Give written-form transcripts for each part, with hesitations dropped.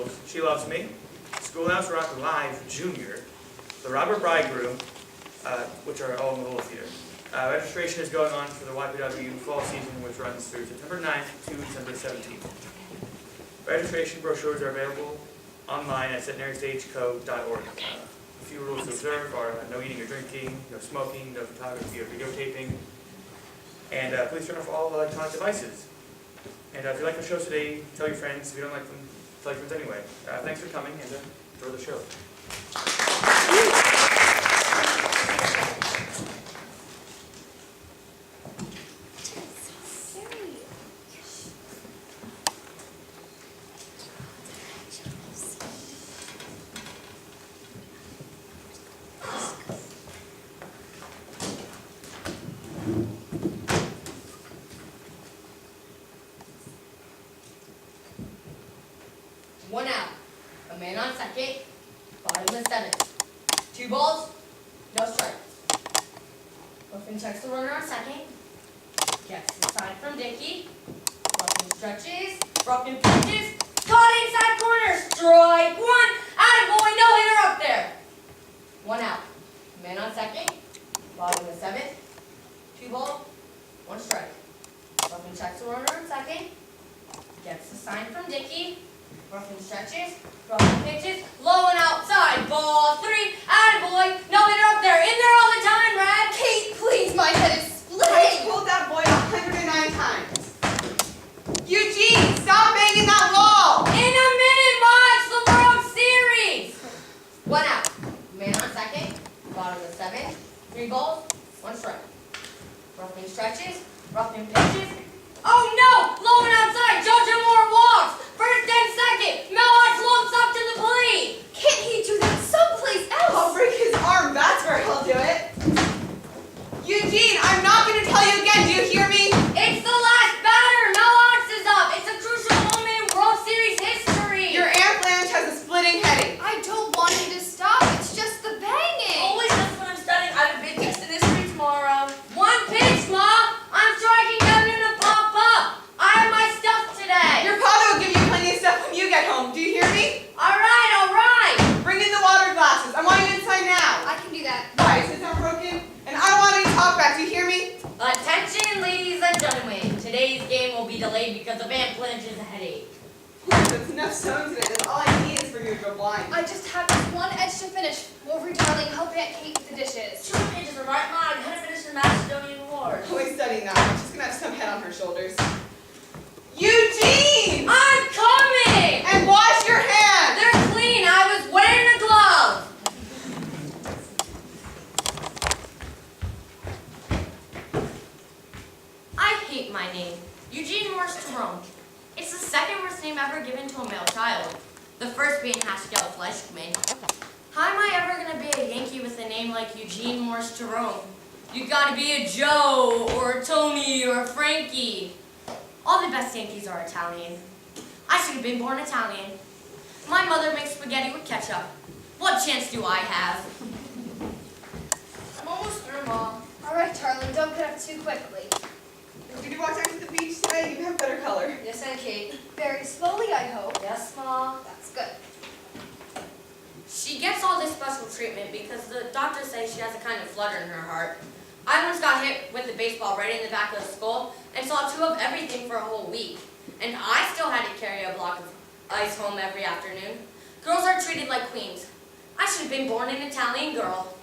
entitled She Loves Me, Schoolhouse Rock Live Junior, The Robber Bridegroom, which are all in the Little Theater. Registration is going on for the YPW fall season, which runs through September 9th to December 17th. Registration brochures are available online at centenarystageco.org. A few rules to observe are no eating or drinking, no smoking, no photography or videotaping, and please turn off all electronic devices. And if you like the show today, tell your friends. If you don't like them, tell your friends anyway. Thanks for coming, and enjoy the show. One out. A man on second. Bottom of the seventh. 2 balls. No strike. Ruffin checks the runner on second. Gets the sign from Dickey. Ruffin stretches. Ruffin pitches. Caught inside corner. Strike 1. Attaboy. No hitter up there. 1 out. Man on second. Bottom of the seventh. 2 balls. 1 strike. Ruffin checks the runner on second. Gets the sign from Dickey. Ruffin stretches, Ruffin pitches, low and outside, ball 3, attaboy, no hitter up there, in there all the time, Brad. Kate, please, my head is splitting. I told that boy 109 times. Eugene, stop banging that wall. In a minute, Ma, it's the World Series. 1 out, man on second, bottom of the seventh, 3 balls, 1 strike. Ruffin stretches, Ruffin pitches, oh no, low and outside, Jojo Moore walks. First and second, Mellox lumps up to the plate. Can't he do that someplace else? I'll break his arm, that's where he'll do it. Eugene, I'm not going to tell you again, do you hear me? It's the last batter, Mellox is up. It's a crucial moment in World Series history. Your Aunt Blanche has a splitting headache. I don't want him to stop. It's just the banging. Always that's what I'm studying. I have a big test in history tomorrow. 1 pitch, Ma. I'm striking out in a pop-up. I have my stuff today. Your father will give you plenty of stuff when you get home, do you hear me? All right. Bring in the water glasses, I want you inside now. I can do that. Why, is this not broken? And I don't want any talkback, do you hear me? Attention, ladies and gentlemen. Today's game will be delayed because of Aunt Blanche's headache. That's enough stones in it, that's all I need is for you to go blind. I just have this one edge to finish. Wolverine, darling, help Aunt Kate with the dishes. 2 pages of right mind. How to finish the Macedonian Wars. Always studying that, she's going to have some head on her shoulders. Eugene! I'm coming! And wash your hands! They're clean. I was wearing a glove. I hate my name. Eugene Morse Jerome. It's the second worst name ever given to a male child. The first being Haskell Fleischman. How am I ever going to be a Yankee with a name like Eugene Morse Jerome? You gotta be a Joe, or a Tony, or a Frankie. All the best Yankees are Italian. I should have been born Italian. My mother makes spaghetti with ketchup. What chance do I have? I'm almost through, Mom. All right, darling, don't get up too quickly. Did you walk down to the beach today? You have better color. Yes, Aunt Kate. Very slowly, I hope. Yes, Mom. That's good. She gets all this special treatment because the doctors say she has a kind of flutter in her heart. I once got hit with a baseball right in the back of the skull and saw 2 of everything for a whole week. And I still had to carry a block of ice home every afternoon. Girls are treated like queens. I should have been born an Italian girl.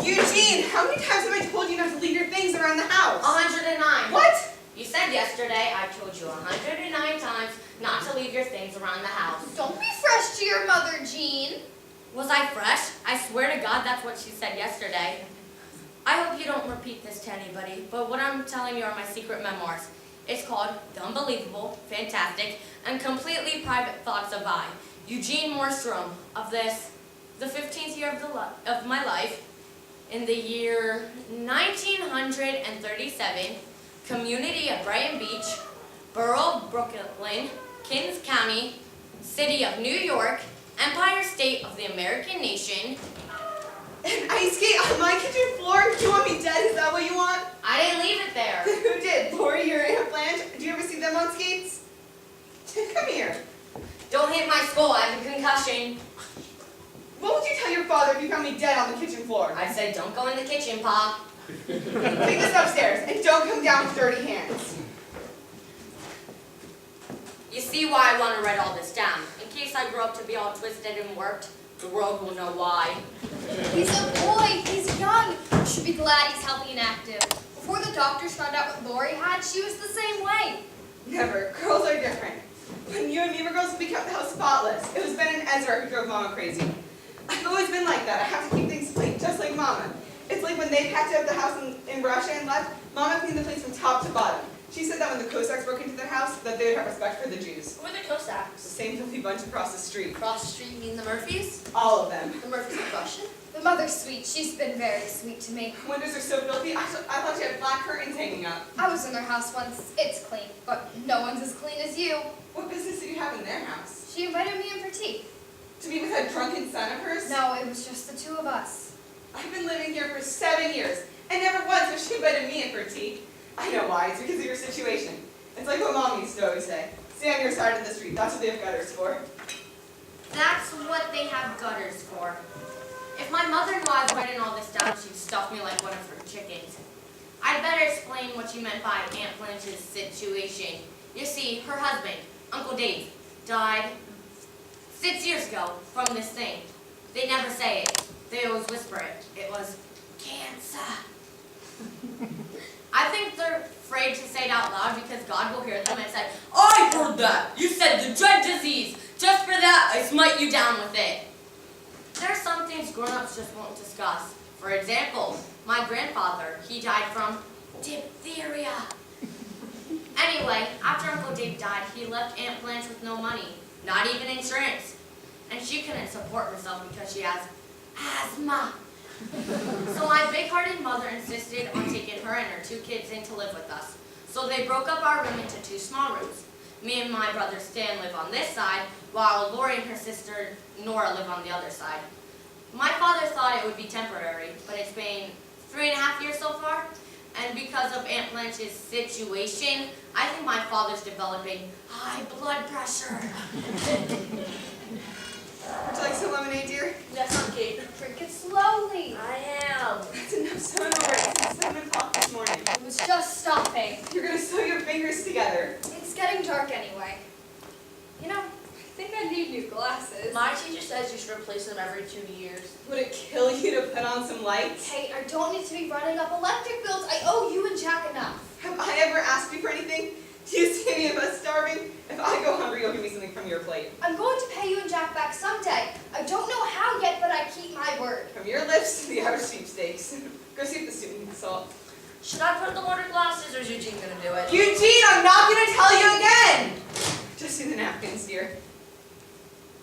Eugene, how many times have I told you not to leave your things around the house? 109. What? You said yesterday I told you 109 times not to leave your things around the house. Don't be fresh to your mother, Jean. Was I fresh? I swear to God that's what she said yesterday. I hope you don't repeat this to anybody, but what I'm telling you are my secret memoirs. It's called The Unbelievable, Fantastic, and Completely Private Thoughts of I, Eugene Morstrom, of this, the 15th year of my life, in the year 1937, community of Brighton Beach, borough of Brooklyn, Kings County, city of New York, Empire State of the American nation. An ice skate on my kitchen floor? Do you want me dead? Is that what you want? I didn't leave it there. Who did? Lori or Aunt Blanche? Do you ever see them on skates? Come here. Don't hit my my skull. I have a concussion. What would you tell your father if you found me dead on the kitchen floor? I said, don't go in the kitchen, Pa. Take this upstairs and don't come down with dirty hands. You see why I want to write all this down. In case I grow up to be all twisted and warped, the world will know why. He's a boy. He's young. You should be glad he's healthy and active. Before the doctors found out what Lori had, she was the same way. Never. Girls are different. When you and me were girls, we kept the house spotless. It was Ben and Ezra who drove Mama crazy. I've always been like that. I have to keep things clean, just like Mama. It's like when they packed up the house in Russia and left, Mama cleaned the place from top to bottom. She said that when the Cossacks broke into their house, that they would have respect for the Jews. Who are the The Cossacks? same filthy bunch across the street. Across the street, you mean the Murphys? All of them. The Murphys are Russian? The mother's sweet. She's been very sweet to me. Windows are so filthy, I thought she had black curtains hanging up. I was in their house once. It's clean, but no one's as clean as you. What business did you have in their house? She invited me in for tea. To be with that drunken son of hers? No, it was just the two of us. I've been living here for 7 years, and never once has she invited me in for tea. I know why, it's because of your situation. It's like what Mom used to always say. Stay on your side of the street, that's what they have gutters for. That's what they have gutters for. If my mother knew I was writing all this down, she'd stuff me like one of her chickens. I'd better explain what you meant by Aunt Blanche's situation. You see, her husband, Uncle Dave, died 6 years ago from this thing. They never say it. They always whisper it. It was cancer. I think they're afraid to say it out loud because God will hear them and say, I heard that. You said the dread disease. Just for that, I smite you down with it. There are some things grown-ups just won't discuss. For example, my grandfather, he died from diphtheria. Anyway, after Uncle Dave died, he left Aunt Blanche with no money, not even insurance. And she couldn't support herself because she has asthma. So my big-hearted mother insisted on taking her and her 2 kids in to live with us. So they broke up our room into 2 small rooms. Me and my brother Stan live on this side, while Lori and her sister Nora live on the other side. My father thought it would be temporary, but it's been 3.5 years so far. And because of Aunt Blanche's situation, I think my father's developing high blood pressure. Would you like some lemonade, dear? Yes, Aunt Kate. Drink it slowly. I am. That's enough sewing already since 7 o'clock this morning. It was just stopping. You're gonna sew your fingers together. It's getting dark anyway. You know, I think I need new glasses. My teacher says you should replace them every 2 years. Would it kill you to put on some lights? Hey, I don't need to be running up electric bills. I owe you and Jack enough. Have I ever asked you for anything? Do you see any of us starving? If I go hungry, you'll give me something from your plate. I'm going to pay you and Jack back someday. I don't know how yet, but I keep my word. From your lips to the outer sweepstakes. Go see if the student needs salt. Should I put the water glasses or is Eugene going to do it? Eugene, I'm not going to tell you again! Just do the napkins, dear.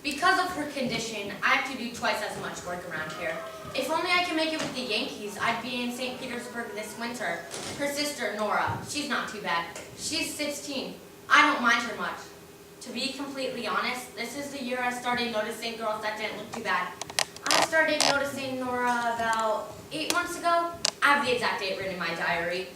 Because of her condition, I have to do twice as much work around here. If only I could make it with the Yankees, I'd be in St. Petersburg this winter. Her sister, Nora, she's not too bad. She's 16. I don't mind her much. To be completely honest, this is the year I started noticing girls that didn't look too bad. I started noticing Nora about 8 months ago. I have the exact date written in my diary.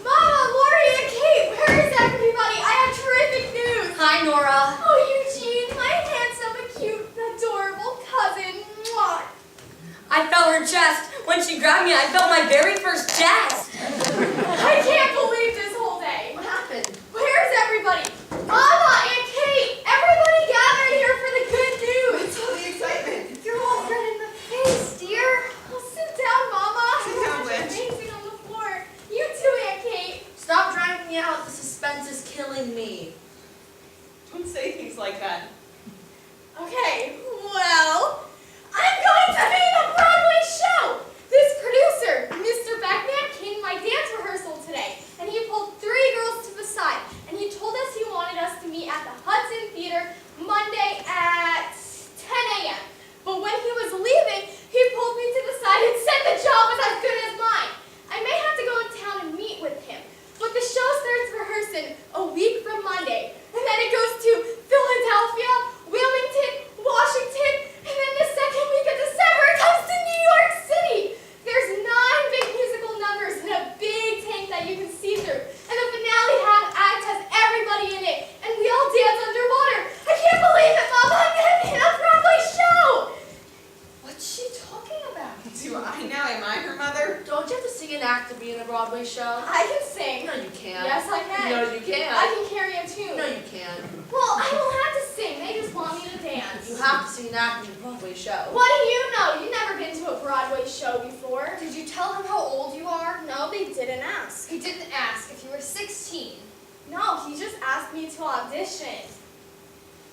Mama, Lori, and Kate, where is everybody? I have terrific news. Hi, Nora. Oh, Eugene, my handsome, cute, adorable cousin. Mwah. I felt her chest. When she grabbed me, I felt my very first chest. I can't believe this whole day. What happened? Where's everybody? Mama and Kate, everybody gathered here for the good news. What's all the excitement? You're all red in the face, dear. Well, sit down, Mama. Sit down, It's Blanche. amazing on the floor. You too, Aunt Kate. Stop dragging me out. The suspense is killing me. Don't say things like that. Okay, well, I'm going to be in a Broadway show. This producer, Mr. Beckman, came to my dance rehearsal today, and he pulled 3 girls to the side, and he told us he wanted us to meet at the Hudson Theater Monday at 10 a.m. But when he was leaving, he pulled me to the side and said the job was as good as mine. I may have to go in town and meet with him, but the show starts rehearsing a week from Monday, and then it goes to Philadelphia, Wilmington, Washington, I can carry a tune. No, you can't. Well, I don't have to sing. They just want me to dance. You have to sing an act in a Broadway show. What do you know? You've never been to a Broadway show before. Did you tell him how old you are? No, they didn't ask. He didn't ask if you were 16. No, he just asked me to audition.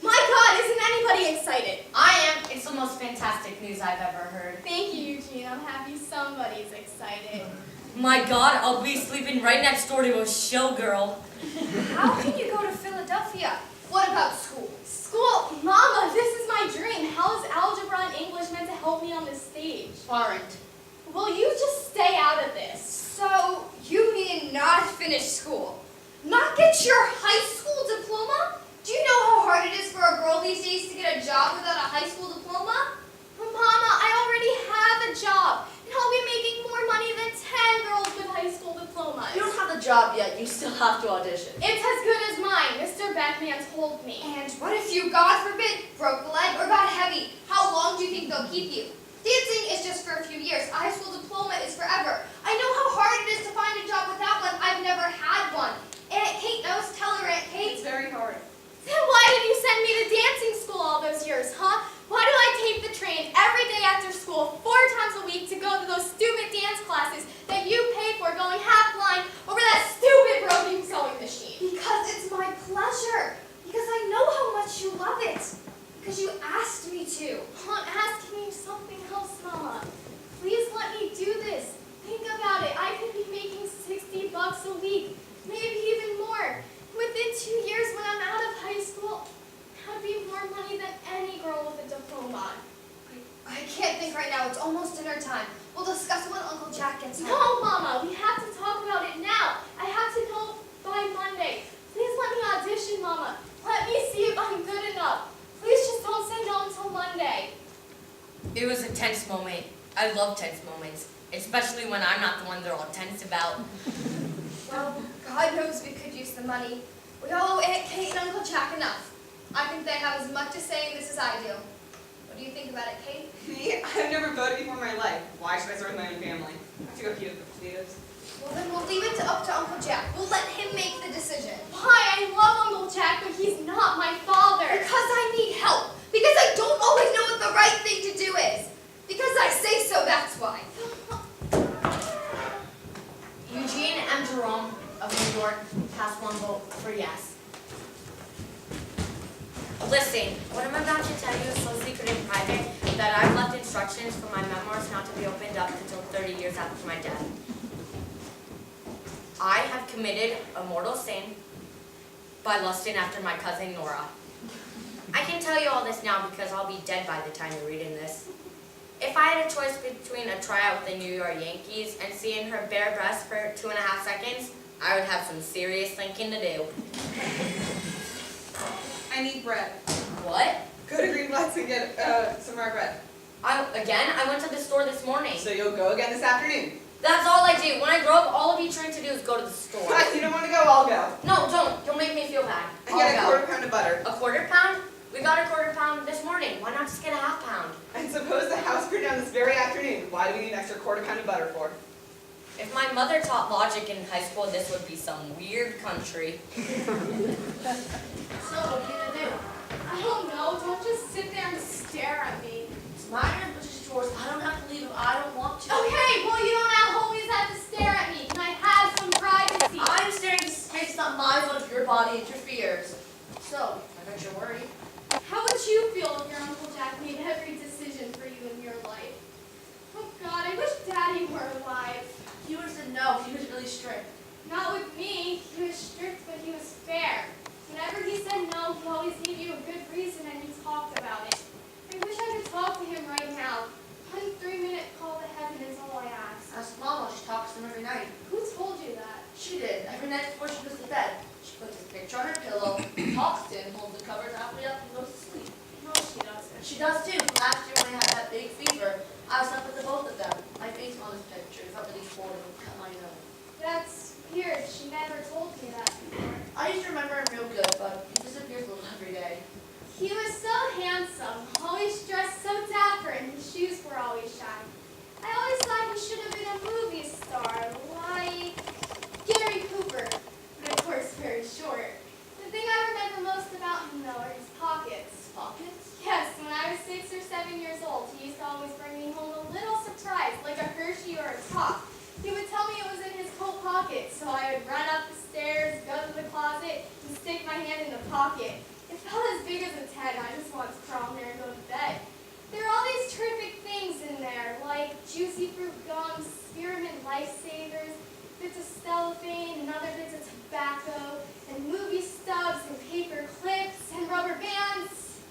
My God, isn't anybody excited? I am. It's the most fantastic news I've ever heard. Thank you, Eugene. I'm happy somebody's excited. My God, I'll be sleeping right next door to a showgirl. How can you go to Philadelphia? What about school? School? Mama, this is my dream. How is algebra and English meant to help me on this stage? Aren't. Will you just stay out of this? So, you mean not finish school? Not get your high school diploma? Do you know how hard it is for a girl these days to get a job without a high school diploma? But Mama, I already have a job, and I'll be making more money than 10 girls with high school diplomas. You don't have the job yet. You still have to audition. It's as good as mine, Mr. Beckman told me. And what if you, God forbid, broke a leg or got heavy? How long do you think they'll keep you? Dancing is just for a few years. A high school diploma is forever. I know how hard it is to find a job without one. I've never had one. Aunt Kate knows. Tell her, Aunt Kate. It's very hard. Then why did you send me to dancing school all those years, huh? Why do I take the train every day after school 4 times a week to go to those stupid dance classes that you pay for going half blind over that stupid broken sewing machine? Because it's my pleasure. Because I know how much you love it. Because you asked me to. I'm asking you something else, Mama. Please let me do this. Think about it. I could be making $60 a week, maybe even more. Within 2 years when I'm out of high school, that'd be more money than any girl with a diploma. I can't think right now. It's almost dinner time. We'll discuss it when Uncle Jack gets home. No, Mama, we have to talk about it now. I have to know by Monday. Please let me audition, Mama. Let me see if I'm good enough. Please just don't say no until Monday. It was a tense moment. I love tense moments, especially when I'm not the one they're all tense about. Well, God knows we could use the money. We all owe Aunt Kate and Uncle Jack enough. I think they have as much to say in this as I do. What do you think about it, Kate? Me? I've never voted before in my life. Why should I start with my own family? I have to go heat up the potatoes. Well, then we'll leave it up to Uncle Jack. We'll let him make the decision. Why? I love Uncle Jack, but he's not my father. Because I need help. Because I don't always know what the right thing to do is. Because I say so, that's why. Eugene and Jerome of New York cast one vote for yes. Listen, what I'm about to tell you is so secret and private that I've left instructions for my memoirs not to be opened up until 30 years after my death. I have committed a mortal sin by lusting after my cousin Nora. I can tell you all this now because I'll be dead by the time you're reading this. If I had a choice between a tryout with the New York Yankees and seeing her bare breast for 2.5 seconds, I would have some serious thinking to do. I need bread. What? Go to Greenblatt's and get some more bread. I went to the store this morning. So you'll go again this afternoon. That's all I do. When I grow up, all I'll be trying to do is go to the store. You don't want to go, I'll go. No, don't. Don't make me feel bad. And get a I'll go. 1/4 pound of butter. A 1/4 pound? We got a 1/4 pound this morning. Why not just get a 1/2 pound? And suppose the house burned down this very afternoon. Why do we need an extra 1/4 pound of butter for? If my mother taught logic in high school, this would be some weird country. So, what are you gonna do? I don't know. Don't just sit there and stare at me. It's my room, which is yours. I don't have to leave if I don't want to. Okay, well, you don't always have to stare at me. Can I have some privacy? I'm staring into space, not my one of your body and your fears. So, I bet you're worried. How would you feel if your Uncle Jack made every decision for you in your life? Oh, God, I wish Daddy were alive. He would have said no. He was really strict. Not with me. He was strict, but he was fair. Whenever he said no, he always gave you a good reason and he talked about it. I wish I could talk to him right now. 1 3-minute call to heaven is all I ask. Ask Mama. She talks to him every night. Who told you that? She did. Every night before she goes to bed. She puts his picture on her pillow, talks to him, holds the covers halfway up, and goes to sleep. No, she doesn't. She does too. Last year when I had that big fever, I slept with the both of them. My face on this picture felt really cold and cut my nose. That's weird. She never told me that before. I used to remember in real No, his pockets. Pockets? Yes, when I was 6 or 7 years old, he used to always bring me home a little surprise, like a Hershey or a top. He would tell me it was in his coat pocket, so I would run up the stairs, go to the closet, and stick my hand in the pocket. It felt as big as a tent. I just wanted to crawl in there and go to bed. There are all these terrific things in there, like juicy fruit gums, spearmint lifesavers, bits of cellophane, and other bits of tobacco, and movie stubs, and paper clips, and rubber bands,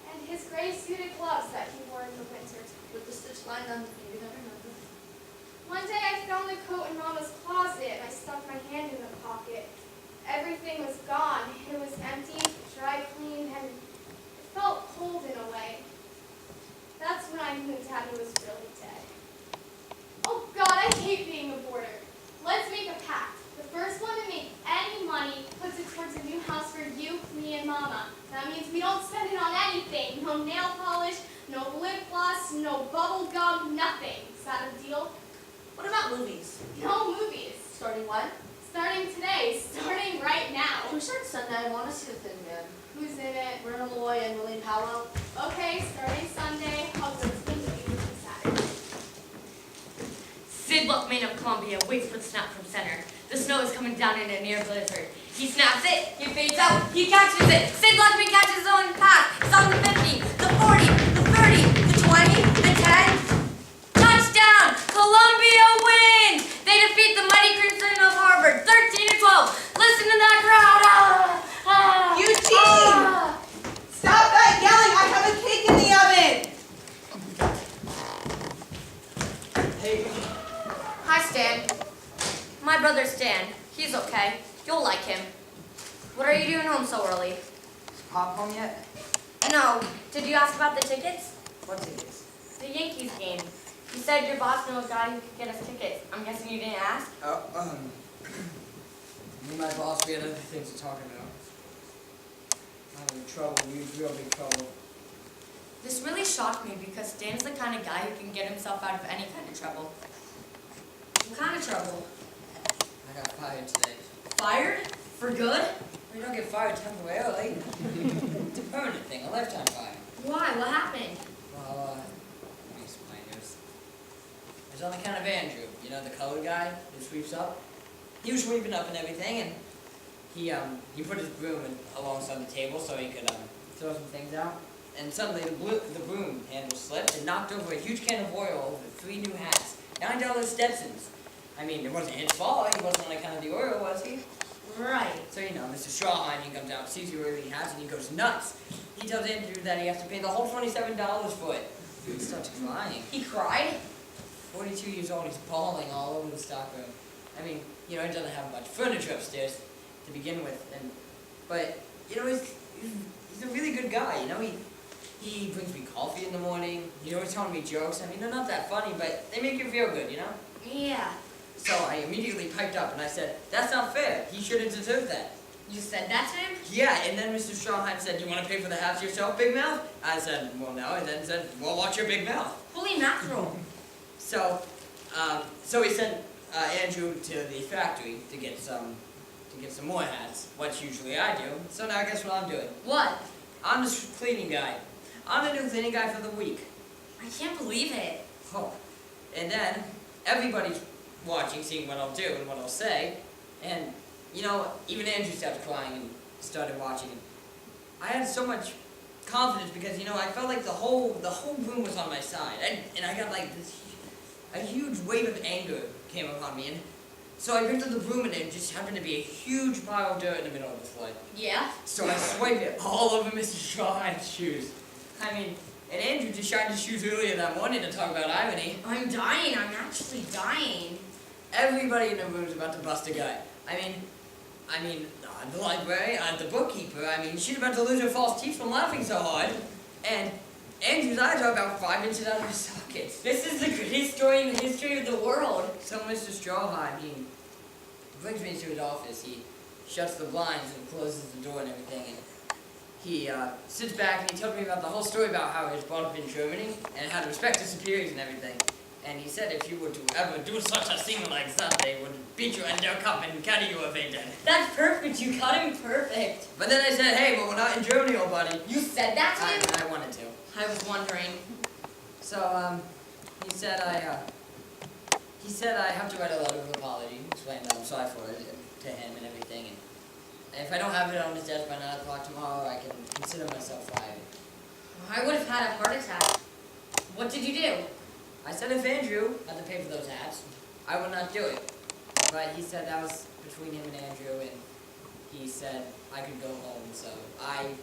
and his gray suited gloves that he wore in the winter. With the stitch line on the finger, I remember. One day I found the coat in Mama's closet, and I stuck my hand in the pocket. Everything was gone. It was empty, dry cleaned, and it felt cold in a way. That's when I knew Daddy was really dead. Oh God, I hate being a boarder. Let's make a pact. The first one to make any money puts it towards a new house for you, me, and Mama. That means we don't spend it on anything. No nail polish, no lip gloss, no bubble gum, nothing. Is that a deal? What about movies? No movies. Starting when? Starting today. Starting right now. We start Sunday. I want to see the Thin Man. Who's in it? Brenna Malloy and William Powell. Okay, starting Sunday. I'll go to the movie on Saturday. Sid Luckman of Columbia waits for the snap from center. The snow is coming down in a near blizzard. He snaps it, he fades out, he catches it. Sid Luckman catches his own pass. It's on the 50, the 40, the 30, the 20, the 10. Touchdown! Columbia wins! They defeat the mighty Crimson of Harvard, 13-12. Listen to that crowd! Eugene! Stop that yelling! I have a cake in the oven! Hey, Hi, Stan. My brother Stan. He's okay. You'll like him. What are you doing home so early? is Pop home yet? No. Did you ask about the tickets? What tickets? The Yankees game. You said your boss knew a guy who could get us tickets. I'm guessing you didn't ask? Me and my boss, we had other things to talk about. I'm in trouble, real big trouble. This really shocked me because Stan's the kind of guy who can get himself out of any kind of trouble. What kind of trouble? I got fired today. Fired? For good? We don't get fired temporarily. It's a permanent thing, a lifetime fire. Why? What happened? Well, let me explain. It was on account of Andrew, you know, the colored guy who sweeps up. He was sweeping up and everything, and he put his broom alongside the table so he could throw some things out. And suddenly the broom handle slipped and knocked over a huge can of oil over 3 new hats, $9 Stetsons. I mean, it wasn't his fault. He wasn't on account of the oil, was he? Right. So, you know, Mr. Strawhine, he comes out, sees the oil he has, and he goes nuts. He tells Andrew that he has to pay the whole $27 for it. He starts crying. He cried? 42 years old, he's bawling all over the stockroom. I mean, you know, he doesn't have much furniture upstairs to begin with, but you know, he's a really good guy. You know, he brings me coffee in the morning. He's always telling me jokes. I mean, they're not that funny, but they make you feel good. You know. Yeah. So I immediately piped up and I said, "That's not fair. He shouldn't deserve that." You said that to him? Yeah, and then Mr. Strawhine said, "Do you want to pay for the hats yourself, Big Mouth?" I said, "Well, no," and then said, "Well, watch your big mouth." Holy mackerel. So he sent Andrew to the factory to get some more hats, which usually I do. So now guess what I'm doing? What? I'm the cleaning guy. I'm the new cleaning guy for the week. I can't believe it. Oh. And then everybody's watching, seeing what I'll do and what I'll say. And, you know, even Andrew started crying and started watching. And I had so much confidence because, you know, I felt like the whole room was on my side. And I got like a huge wave of anger came upon me. And so I picked up the broom and it just happened to be a huge pile of dirt in the middle of the floor. Yeah? So I swiped it all over Mr. Strawhine's shoes. I mean, and Andrew just shined his shoes earlier that morning to talk about irony. I'm dying. I'm actually dying. Everybody in the room's about to bust a gut. I mean, the library, the bookkeeper, I mean, she's about to lose her false teeth from laughing so hard. And Andrew's eyes are about 5 inches out of his sockets. This is the greatest story in the history of the world. So Mr. Strawhine, he brings me to his office. He shuts the blinds and closes the door and everything. And he sits back and he tells me about the whole story about how he was brought up in Germany and how to respect his superiors and everything. And he said if you were to ever do such a thing like that, they would beat you in their cup and carry you away dead. That's perfect. You got him perfect. But then I said, hey, but we're not in Germany, old buddy. You said that to him? I wanted to. I was wondering. So, he said I have to write a letter of apology, explain that I'm sorry for it to him and everything. And if I don't have it on his desk by 9 o'clock tomorrow, I can consider myself fired. I would have had a heart attack. What did you do? I said if Andrew had to pay for those hats, I would not do it. But he said that was between him and Andrew, and he said I could go home. So I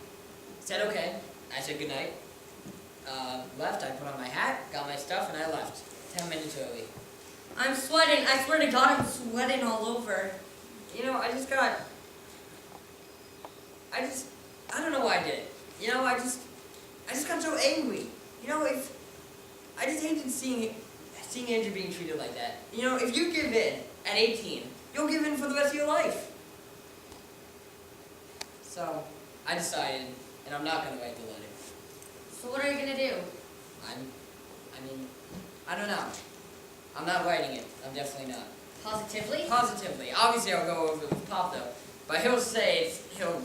said okay. I said goodnight. Left, I put on my hat, got my stuff, and I left. 10 minutes early. I'm sweating. I swear to God, I'm sweating all over. You know, I don't know why I did it. You know, I just got so angry. You know, I just hated seeing Andrew being treated like that. You know, if you give in at 18, you'll give in for the rest of your life. So, I decided, and I'm not going to write the letter. So what are you going to do? I don't know. I'm not writing it. I'm definitely not. Positively? Positively. Obviously, I'll go over with Pop, though. But he'll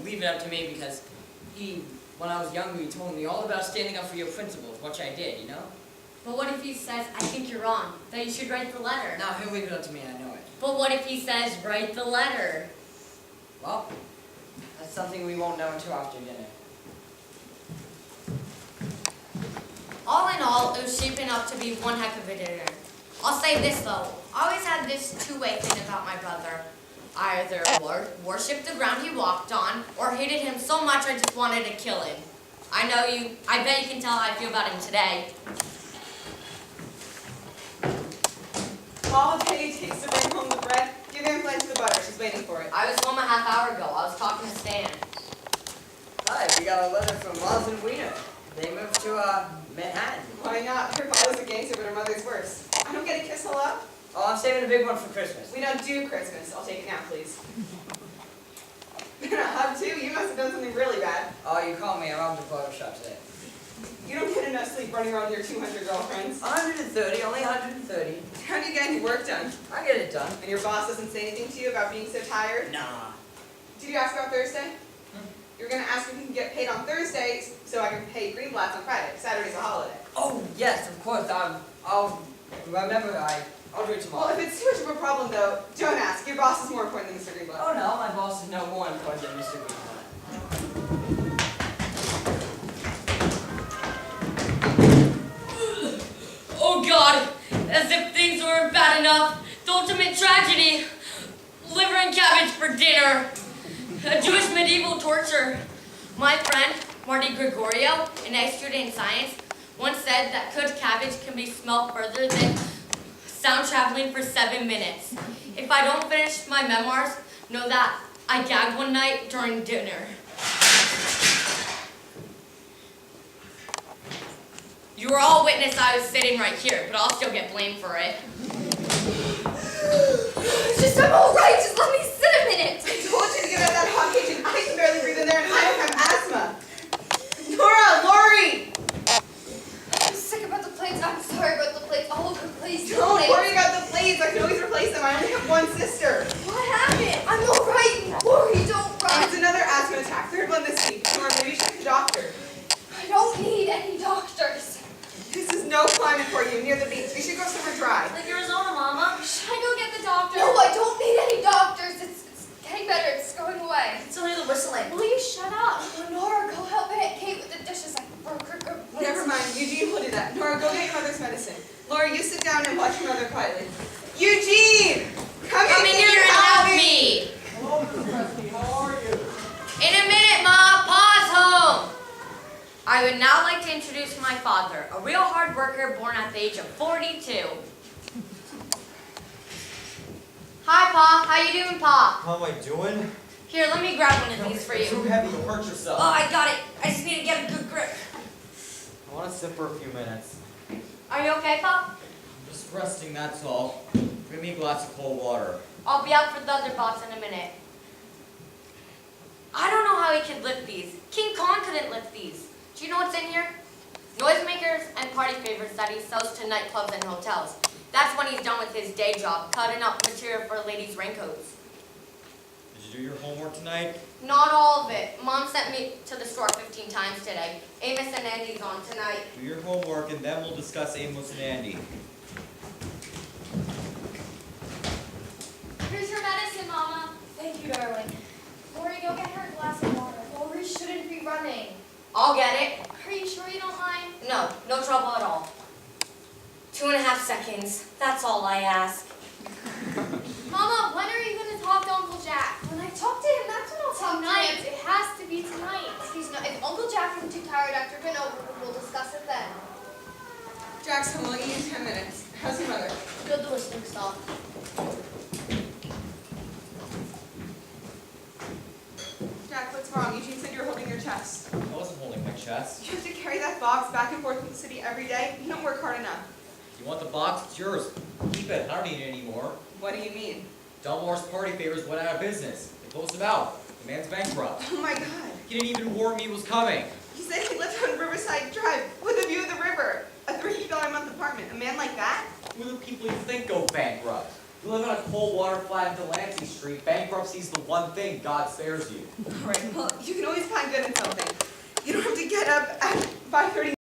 leave it up to me because when I was younger, he told me all about standing up for your principles, which I did, you know? But what if he says, I think you're wrong, that you should write the letter? No, he'll leave it up to me, I know it. But what if he says, write the letter? Well, that's something we won't know until after dinner. All in all, it was shaping up to be one heck of a dinner. I'll say this though, I always had this two-way thing about my brother. I either worshipped the ground he walked on, or hated him so much I just wanted to kill him. I bet you can tell how I feel about him today. All the pay takes to bring home the bread, give Aunt Blanche the butter. She's waiting for it. I was home a half hour ago. I was talking to Stan. Hi, we got a letter from Moz and Wiener. They moved to, Manhattan. Why not? Her father's a gangster, but her mother's worse. I don't get a kiss, hello? Oh, I'm saving a big one for Christmas. We don't do Christmas. I'll take it now, please. And a hug, too? You must have done something really bad. Oh, you called me. I robbed a photo shop today. You don't get enough sleep running around with your 200 girlfriends. 130, only 130. How do you get any work done? I get it done. And your boss doesn't say anything to you about being so tired? Nah. Did you ask about Thursday? You're going to ask if you can get paid on Thursdays so I can pay Greenblatt's on Friday. Saturday's a holiday. Oh, yes, of course. I'll remember. I'll do it tomorrow. Well, if it's too much of a problem, though, don't ask. Your boss is more important than Mr. Greenblatt. Oh, no, my boss is no more important than Mr. Greenblatt. Oh God, as if things weren't bad enough. The ultimate tragedy. Liver and cabbage for dinner. A Jewish medieval torture. My friend, Marty Gregorio, an ex-student in science, once said that cooked cabbage can be smelled further than sound traveling for 7 minutes. If I don't finish my memoirs, know that I gagged one night during dinner. You were all witness I was sitting right here, but I'll still get blamed for it. Just, I'm all right. Just let me sit a minute. I told you to get out of that hot kitchen. I can barely breathe in there, and I don't have asthma. Nora! Lori! I'm sick about the plates. I'm sorry about the plates. All over the place. Don't worry about the plates. I can always replace them. I only have one sister. What happened? I'm all right. Lori, don't run. It's another asthma attack. Third one this week. Nora, maybe you should get a doctor. I don't need any doctors. This is no climate for you, near the beach. We should go somewhere dry. Like Arizona, Mama. Should I go get the doctor? No, I don't need any doctors. It's getting better. It's going away. It's only the whistling. Will you shut up? Nora, go help Aunt Kate with the dishes. I broke her. Never mind. Eugene will do that. Nora, go get your mother's medicine. Laura, you sit down and watch your mother quietly. Eugene! Come Come in here and help me. Hello, Miss Presky. How are you? In a minute, Ma. Pa's home. I would now like to introduce my father, a real hard worker born at the age of 42. Hi, Pa. How you doing, Pa? How am I doing? Here, let me grab one of these for Too you. heavy. You'll hurt yourself. Oh, I got it. I just need to get a good grip. I want to sit for a few minutes. Are you okay, Pa? Just resting, that's all. Bring me a glass of cold water. I'll be out for the other box in a minute. I don't know how he could lift these. King Kong couldn't lift these. Do you know what's in here? Noisemakers and party favors that he sells to nightclubs and hotels. That's when he's done with his day job, cutting up material for ladies' raincoats. Did you do your homework tonight? Not all of it. Mom sent me to the store 15 times today. Amos and Andy's on tonight. Do your homework and then we'll discuss Amos and Andy. Here's your medicine, Mama. Thank you, darling. Lori, go get her a glass of water. Lori shouldn't be running. I'll get it. Are you sure you don't mind? No, no trouble at all. 2.5 seconds. That's all I ask. Mama, when are you going to talk to Uncle Jack? When I talk to him, that's when I'll talk Tonight. to him. It has to be tonight. If Uncle Jack isn't too tired after dinner, we'll discuss it then. Jackson, we'll only need 10 minutes. How's your mother? Good the listening stuff. Jack, what's wrong? Eugene said you were holding your chest. I wasn't holding my chest. You have to carry that box back and forth from the city every day. You don't work hard enough. You want the box? It's yours. Keep it. I don't need it anymore. What do you mean? Delmore's party favors went out of business. They closed him out. The man's bankrupt. Oh my God. He didn't even warn me it was coming. He said he lived on Riverside Drive with a view of the river. A $3 a month apartment. A man like that? Who are the people you think go bankrupt? You live on a cold water flat in Delancey Street. Bankruptcy's the one thing God spares you. All right, well, you can always find good in something. You don't have to get up at 5:30